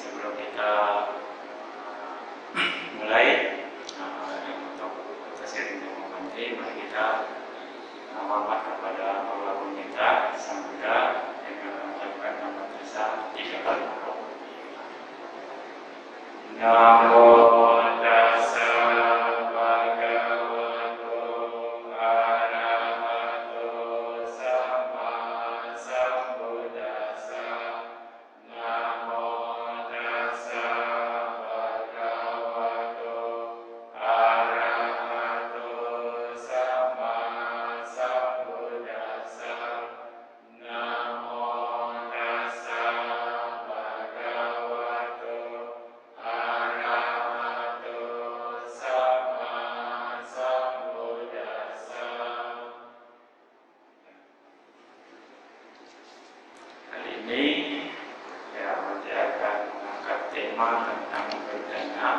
Sebelum kita mulai untuk sering menghormati, mari kita hormat kepada Allah kita Sang Buddha dengan mengucapkan nama Tassa 3 kali. Namo Tassa Bhagavato Arahato Sama Sambuddhassa. Namo Tassa Bhagavato Arahato Sama Sambuddhassa. Namo Tassa Bhagavato Arahato Sama Sambuddhassa. Kali ini saya akan mengangkat tema tentang berdana.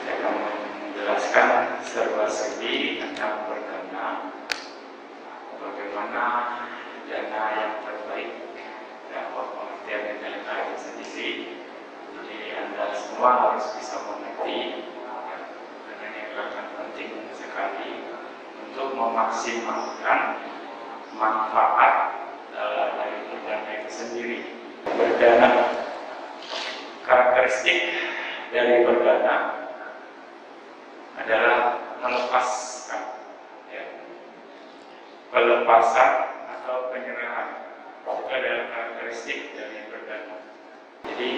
Saya akan menjelaskan serba-serbi tentang berdana, bagaimana dana yang terbaik, apa pengertian dana itu sendiri. Jadi Anda semua harus bisa mengerti, karena ini akan penting sekali untuk memaksimalkan manfaat dari berdana itu sendiri. Berdana, karakteristik dari berdana adalah melepaskan, pelepasan atau penyerahan. Itu adalah karakteristik dari berdana. Jadi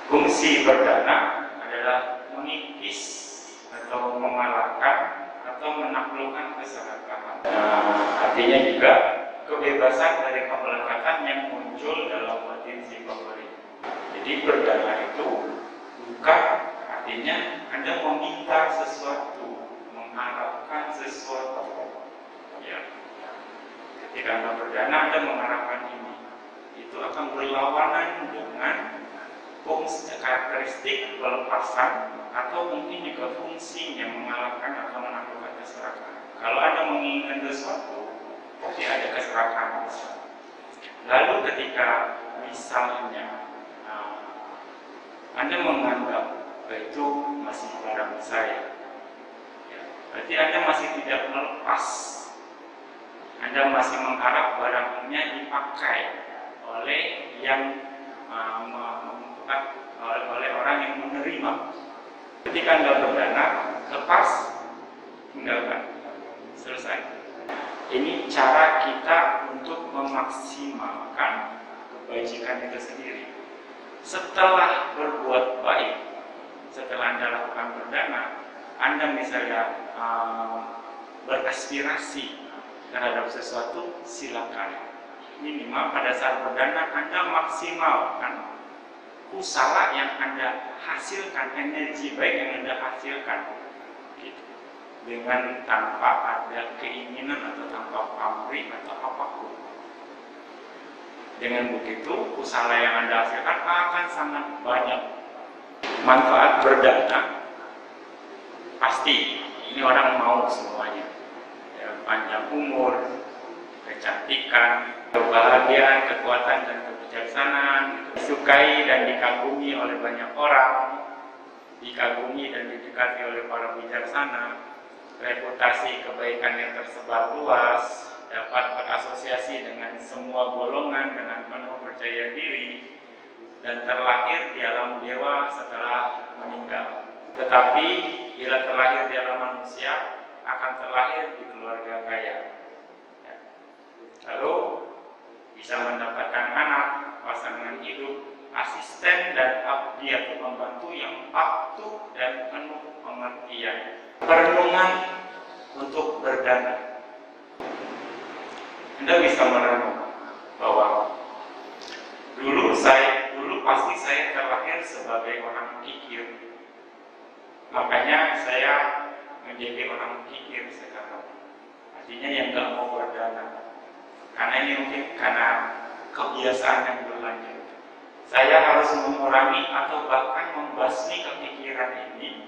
fungsi berdana adalah mengikis atau mengalahkan atau menaklukkan keserakahan. Artinya juga kebebasan dari kemelekatan yang muncul dalam batin si pemberi. Jadi berdana itu bukan artinya Anda meminta sesuatu, mengharapkan sesuatu. Ya. Ketika Anda berdana, Anda mengharapkan ini. Itu akan berlawanan dengan fungsi karakteristik pelepasan atau mungkin juga fungsinya mengalahkan atau menaklukkan keserakahan. Kalau Anda menginginkan sesuatu, pasti ada keserakahan. Lalu ketika misalnya Anda menganggap itu masih barang saya, berarti Anda masih tidak melepas. Anda masih mengharap barangnya dipakai oleh yang oleh orang yang menerima. Ketika Anda berdana, lepas, tinggalkan, selesai. Ini cara kita untuk memaksimalkan kebajikan itu sendiri. Setelah berbuat baik, setelah Anda lakukan berdana, Anda misalnya beraspirasi terhadap sesuatu, silakan. Minimal pada saat berdana Anda maksimalkan usaha yang Anda hasilkan, energi baik yang Anda hasilkan, gitu. Dengan tanpa ada keinginan atau tanpa pamrih atau apapun. Dengan begitu, usaha yang Anda hasilkan akan sangat banyak. Manfaat berdana pasti ini orang mau semuanya. Ya, panjang umur, kecantikan, kebahagiaan, kekuatan dan kebijaksanaan, disukai dan dikagumi oleh banyak orang, dikagumi dan didekati oleh para bijaksana, reputasi kebaikan yang tersebar luas, dapat berasosiasi dengan semua golongan dengan penuh percaya diri, dan terlahir di alam dewa setelah meninggal. Tetapi bila terlahir di alam manusia, akan terlahir di keluarga kaya. Lalu bisa mendapatkan anak, pasangan hidup, asisten dan abdi atau pembantu yang patuh dan penuh pengertian. Perenungan untuk berdana. Anda bisa merenung bahwa dulu pasti saya terlahir sebagai orang kikir. Makanya saya menjadi orang kikir sekarang. Artinya yang nggak mau berdana. Karena ini mungkin karena kebiasaan yang berlanjut. Saya harus mengurangi atau bahkan membasmi kepikiran ini.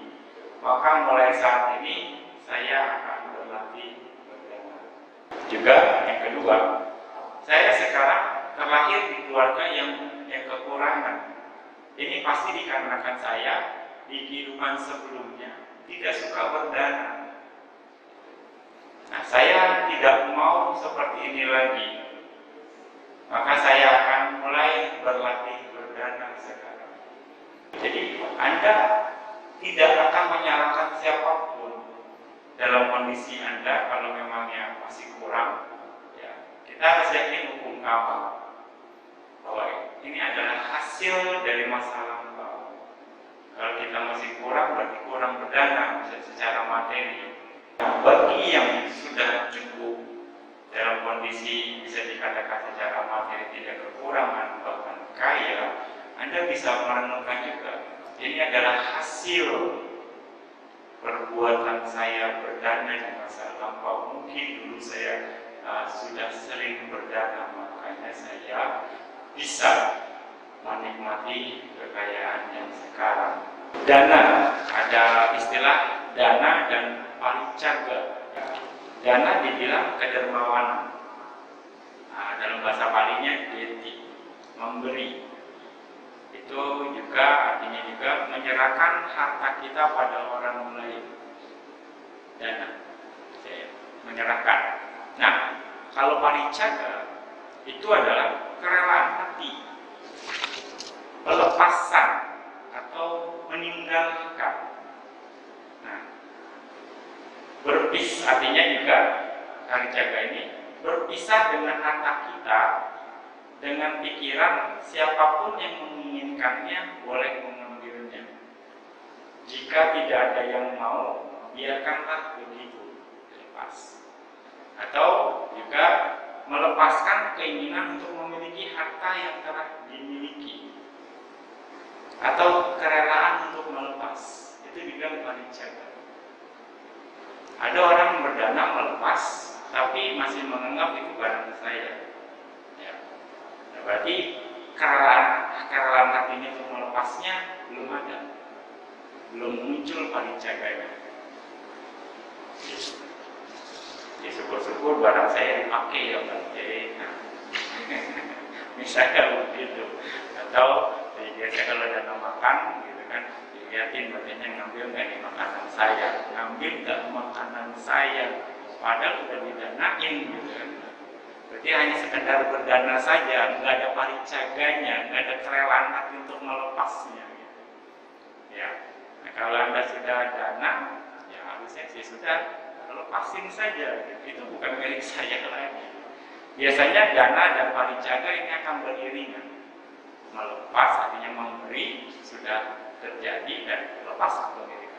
Maka mulai saat ini saya akan berlatih berdana. Juga yang kedua, saya sekarang terlahir di keluarga yang kekurangan kekurangan. Ini pasti dikarenakan saya di kehidupan sebelumnya tidak suka berdana. Nah, saya tidak mau seperti ini lagi. Maka saya akan mulai berlatih berdana sekarang. Jadi Anda tidak akan menyalahkan siapapun dalam kondisi Anda kalau memangnya masih kurang. Ya, kita harus yakin hukum karma bahwa ini adalah hasil dari masa lampau. Kalau kita masih kurang, berarti kurang berdana secara materi. Nah, bagi yang sudah cukup dalam kondisi bisa dikatakan secara materi tidak kekurangan bahkan kaya, Anda bisa merenungkan juga ini adalah hasil perbuatan saya berdana di masa lampau. Mungkin dulu saya sudah sering berdana, makanya saya bisa menikmati kekayaan yang sekarang. Dana, ada istilah dana dan paricaga. Dana dibilang kedermawanan. Nah, dalam bahasa Palinya deti, memberi. Itu juga artinya juga menyerahkan harta kita pada orang lain. Dana, menyerahkan. Nah, kalau paricaga itu adalah kerelaan hati, pelepasan atau meninggalkan. Artinya juga paricaga ini berpisah dengan harta kita, dengan pikiran siapapun yang menginginkannya boleh mengambilnya. Jika tidak ada yang mau, biarkanlah begitu, lepas. Atau juga melepaskan keinginan untuk memiliki harta yang telah dimiliki, atau kerelaan untuk melepas. Itu juga paricaga. Ada orang yang berdana melepas, tapi masih menganggap itu barang saya. Ya. Nah, berarti kerelaan hatinya untuk melepasnya belum ada, belum muncul paricaganya. Ya syukur-syukur barang saya dipakai ya Pak. Nah. Misalnya begitu. Atau biasanya kalau dana makan gitu kan, dilihatin badannya ngambil nggak nih makanan saya, ngambil nggak makanan saya, padahal udah didanain gitu kan. Berarti hanya sekedar berdana saja, nggak ada paricaganya, nggak ada kerelaan hati untuk melepasnya gitu. Ya, nah, kalau Anda sudah dana, ya harusnya sih sudah lepasin saja gitu. Itu bukan milik saya lagi. Biasanya dana dan paricaga ini akan beriringan. Melepas artinya memberi sudah terjadi dan lepas pemilik